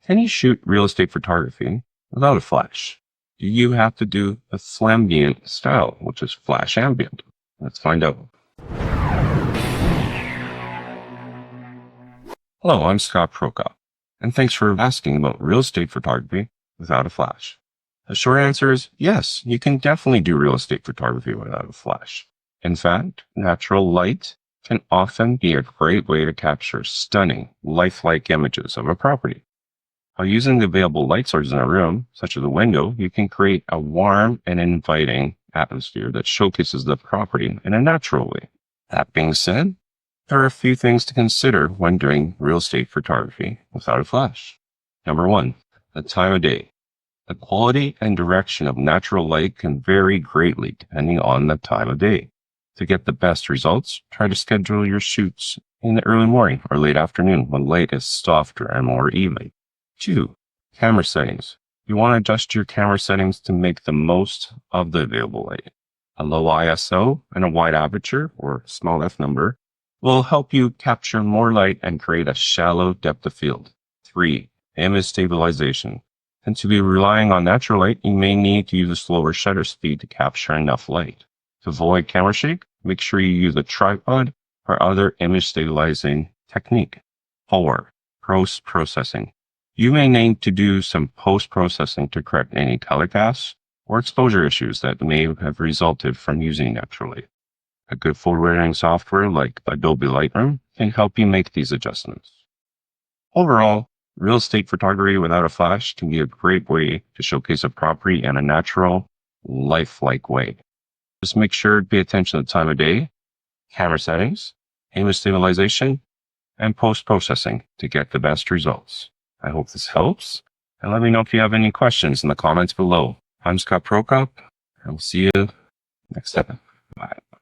Can you shoot real estate photography without a flash? Do you have to do a flambient style, which is flash ambient? Let's find out. Hello, I'm Scott Prokop, and thanks for asking about real estate photography without a flash. The short answer is yes, you can definitely do real estate photography without a flash. In fact, natural light can often be a great way to capture stunning, lifelike images of a property. By using the available light sources in a room, such as a window, you can create a warm and inviting atmosphere that showcases the property in a natural way. That being said, there are a few things to consider when doing real estate photography without a flash. Number one, the time of day. The quality and direction of natural light can vary greatly depending on the time of day. To get the best results, try to schedule your shoots in the early morning or late afternoon when light is softer and more even. 2. Camera settings. You want to adjust your camera settings to make the most of the available light. A low ISO and a wide aperture, or small f number, will help you capture more light and create a shallow depth of field. 3. Image stabilization. Since you'll be relying on natural light, you may need to use a slower shutter speed to capture enough light. To avoid camera shake, make sure you use a tripod or other image stabilizing technique. 4. Post-processing. You may need to do some post-processing to correct any color casts or exposure issues that may have resulted from using natural light. A good photo editing software like Adobe Lightroom can help you make these adjustments. Overall, real estate photography without a flash can be a great way to showcase a property in a natural, lifelike way. Just make sure to pay attention to the time of day, camera settings, image stabilization, and post-processing to get the best results. I hope this helps, and let me know if you have any questions in the comments below. I'm Scott Prokop, and we'll see you next time.